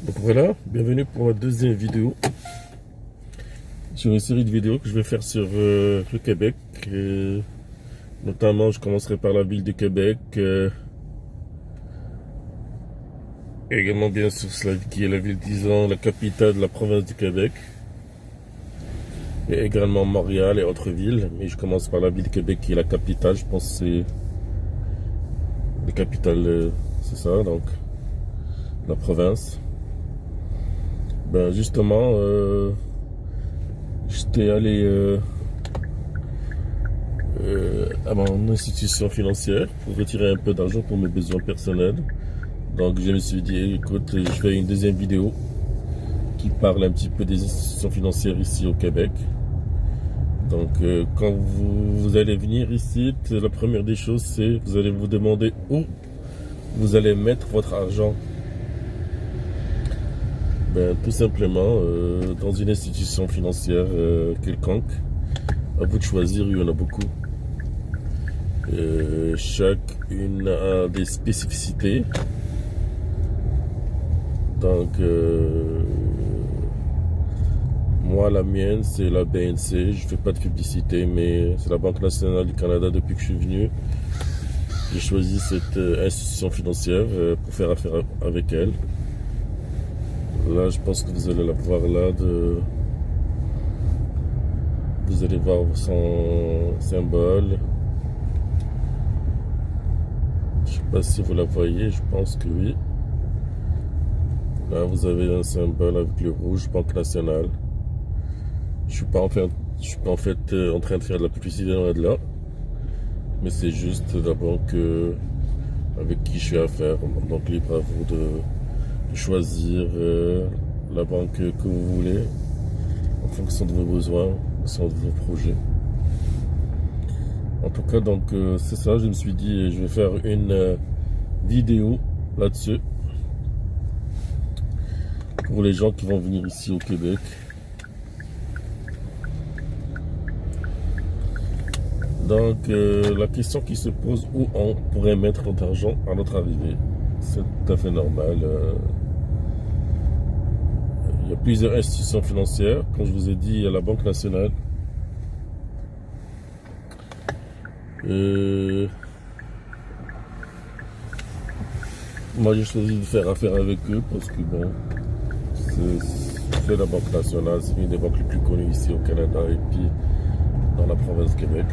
Donc voilà, bienvenue pour ma deuxième vidéo sur une série de vidéos que je vais faire sur le Québec. Notamment, je commencerai par la ville de Québec, également bien sûr celle qui est la ville, disons, la capitale de la province du Québec, et également Montréal et autres villes. Mais je commence par la ville de Québec qui est la capitale, je pense que c'est la capitale, c'est ça, donc la province. Ben justement, j'étais allé à mon institution financière pour retirer un peu d'argent pour mes besoins personnels. Donc je me suis dit, écoute, je fais une deuxième vidéo qui parle un petit peu des institutions financières ici au Québec. Donc quand vous allez venir ici, la première des choses, c'est que vous allez vous demander où vous allez mettre votre argent. Ben, tout simplement dans une institution financière quelconque. À vous de choisir, il y en a beaucoup. Chacune a des spécificités. Donc, moi, la mienne, c'est la BNC. Je fais pas de publicité, mais c'est la Banque nationale du Canada depuis que je suis venu. J'ai choisi cette institution financière pour faire affaire avec elle. Là, je pense que vous allez la voir là. Vous allez voir son symbole. Je sais pas si vous la voyez, je pense que oui. Là, vous avez un symbole avec le rouge, Banque nationale. Je suis pas en fait en train de faire de la publicité de là, mais c'est juste la banque avec qui je suis à faire. Donc libre à vous de choisir la banque que vous voulez en fonction de vos besoins, en fonction de vos projets. En tout cas, donc c'est ça. Je me suis dit, je vais faire une vidéo là-dessus pour les gens qui vont venir ici au Québec. Donc la question qui se pose, où on pourrait mettre notre argent à notre arrivée, c'est tout à fait normal. Il y a plusieurs institutions financières. Comme je vous ai dit, il y a la Banque nationale. Moi, j'ai choisi de faire affaire avec eux parce que bon, c'est la Banque nationale, c'est une des banques les plus connues ici au Canada et puis dans la province de Québec.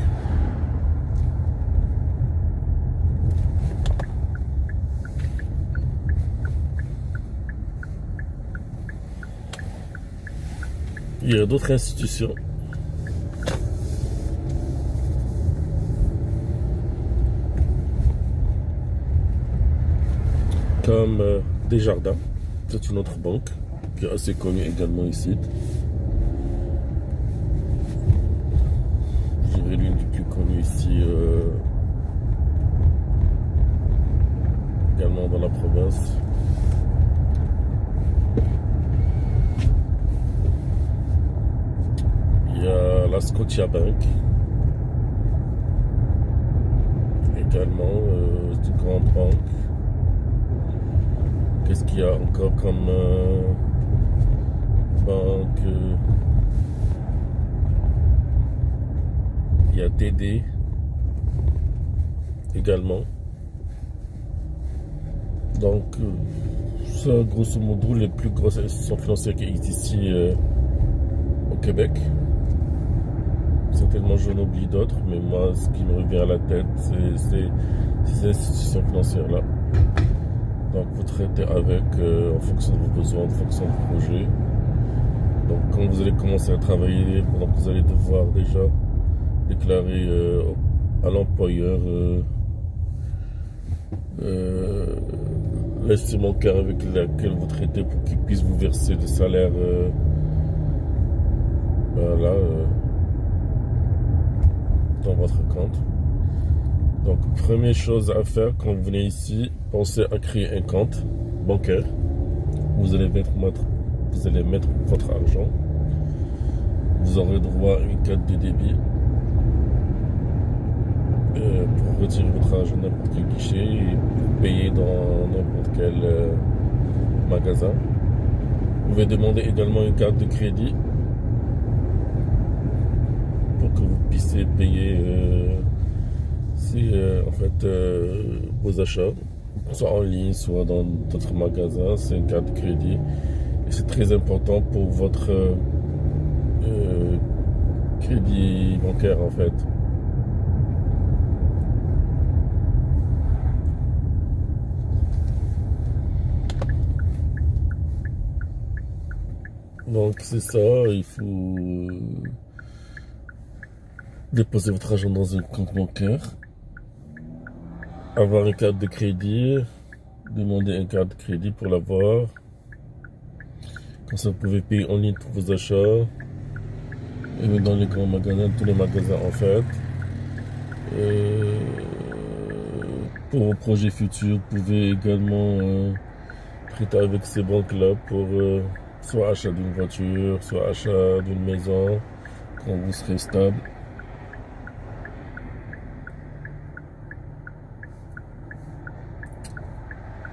Il y a d'autres institutions comme Desjardins, c'est une autre banque qui est assez connue également ici. Je dirais l'une des plus connues ici également dans la province. Il y a la Scotiabank également, c'est une grande banque. Qu'est-ce qu'il y a encore comme banque? Il y a TD également. Donc, ça, grosso modo, les plus grosses institutions financières qui existent ici au Québec. Certainement, j'en oublie d'autres, mais moi, ce qui me revient à la tête, c'est ces institutions financières-là. Donc, vous traitez avec en fonction de vos besoins, en fonction de vos projets. Donc, quand vous allez commencer à travailler, donc vous allez devoir déjà déclarer à l'employeur l'estime bancaire avec laquelle vous traitez pour qu'il puisse vous verser le salaire dans votre compte. Donc, première chose à faire quand vous venez ici, pensez à créer un compte bancaire où vous allez mettre votre argent. Vous aurez droit à une carte de débit pour retirer votre argent de n'importe quel guichet et pour payer dans n'importe quel magasin. pouvez demander également une carte de crédit pour que vous puissiez payer vos achats, soit en ligne, soit dans d'autres magasins. C'est une carte de crédit et c'est très important pour votre crédit bancaire en fait. Donc c'est ça, il faut déposer votre argent dans un compte bancaire, avoir une carte de crédit, demander une carte de crédit pour l'avoir. Comme ça vous pouvez payer en ligne tous vos achats, et dans les grands magasins, tous les magasins en fait. Pour vos projets futurs, vous pouvez également prêter avec ces banques-là pour soit achat d'une voiture, soit achat d'une maison, quand vous serez stable.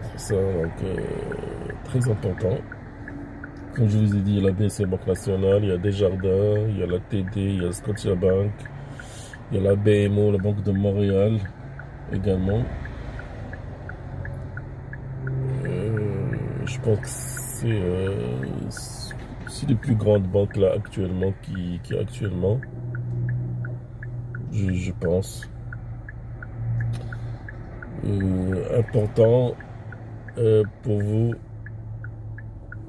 C'est ça, donc très important. Comme je vous ai dit, il y a la BCE Banque Nationale, il y a Desjardins, il y a la TD, il y a Scotiabank, il y a la BMO, la Banque de Montréal également. Je pense que c'est les plus grandes banques là actuellement qui actuellement, je pense. Important pour vous,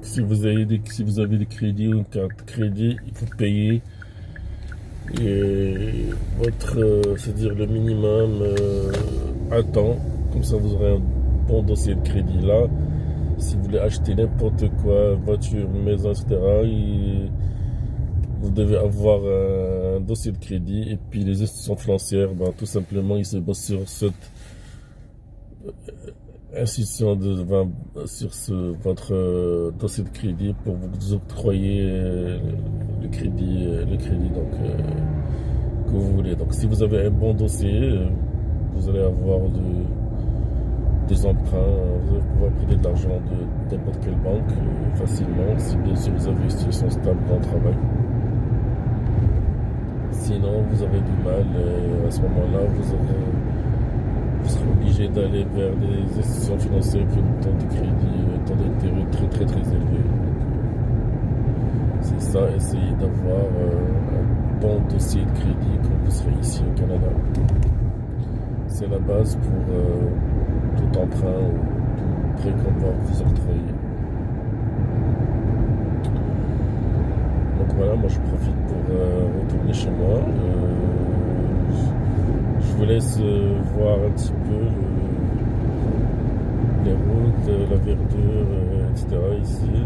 si vous avez des crédits ou une carte de crédit, il faut payer c'est-à-dire le minimum à temps. Comme ça vous aurez un bon dossier de crédit là. Si vous voulez acheter n'importe quoi, voiture, maison, etc., vous devez avoir un dossier de crédit. Et puis les institutions financières, tout simplement, ils se basent sur cette institution votre dossier de crédit pour vous octroyer le crédit donc que vous voulez. Donc si vous avez un bon dossier, vous allez avoir des emprunts, vous allez pouvoir prêter de l'argent de n'importe quelle banque facilement, si bien sûr vous avez une situation stable dans le travail. Sinon vous aurez du mal, à ce moment-là vous serez obligé d'aller vers des institutions financières qui ont un taux de crédit, un taux d'intérêt très très très élevé. C'est ça, essayez d'avoir un bon dossier de crédit quand vous serez ici au Canada. C'est la base pour tout emprunt ou tout prêt qu'on va vous octroyer. Donc voilà, moi je profite pour retourner chez moi. Je vous laisse voir un petit peu les routes, la verdure, etc. ici.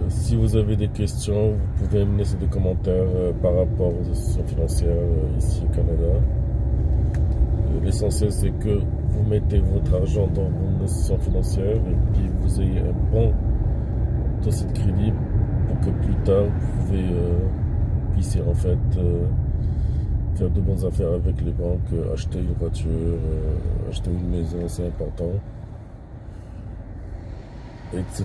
Si vous avez des questions, vous pouvez me laisser des commentaires par rapport aux institutions financières ici au Canada. L'essentiel c'est que vous mettez votre argent dans vos institutions financières et puis vous ayez un bon dossier de crédit pour que plus tard vous puissiez en fait faire de bonnes affaires avec les banques, acheter une voiture, acheter une maison, c'est important, etc.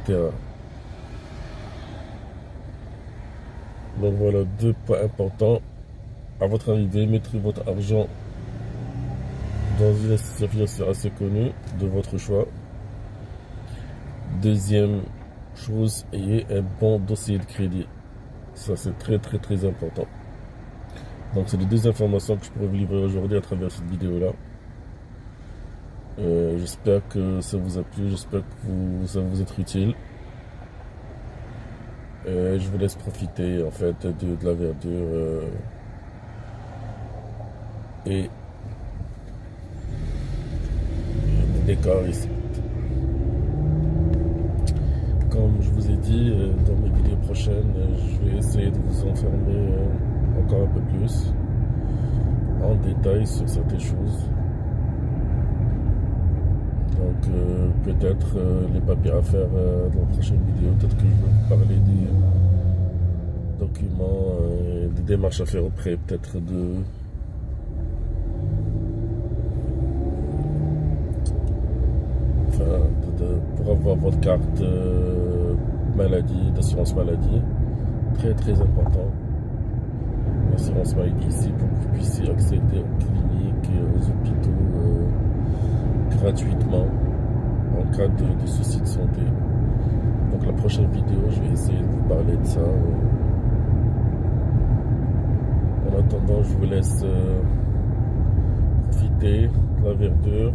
Donc voilà, 2 points importants. À votre arrivée, mettez votre argent dans une institution financière assez connue de votre choix. Deuxième chose, ayez un bon dossier de crédit. Ça c'est très très très important. Donc c'est les 2 informations que je pourrais vous livrer aujourd'hui à travers cette vidéo là. J'espère que ça vous a plu, j'espère que ça va vous être utile. Je vous laisse profiter en fait de la verdure et des décors ici. Comme je vous ai dit dans mes vidéos prochaines, je vais essayer de vous enfermer encore un peu plus en détail sur certaines choses. Donc peut-être les papiers à faire dans la prochaine vidéo, peut-être que je vais vous parler des documents, des démarches à faire auprès peut-être avoir votre carte maladie, d'assurance maladie. Très très important. L'assurance maladie ici pour que vous puissiez accéder aux cliniques et aux hôpitaux gratuitement en cas de soucis de santé. Donc la prochaine vidéo, je vais essayer de vous parler de ça. En attendant, je vous laisse profiter de la verdure.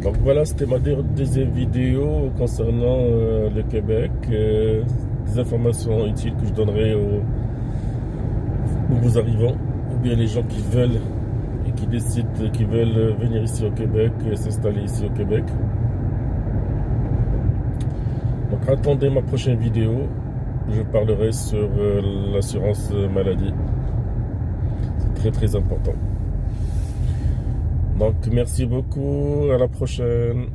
Donc voilà, c'était ma deuxième vidéo concernant le Québec. Des informations utiles que je donnerai aux nouveaux arrivants, ou bien les gens qui veulent et qui décident, qui veulent venir ici au Québec, s'installer ici au Québec. Donc attendez ma prochaine vidéo, je parlerai sur l'assurance maladie. C'est très très important. Donc merci beaucoup, à la prochaine.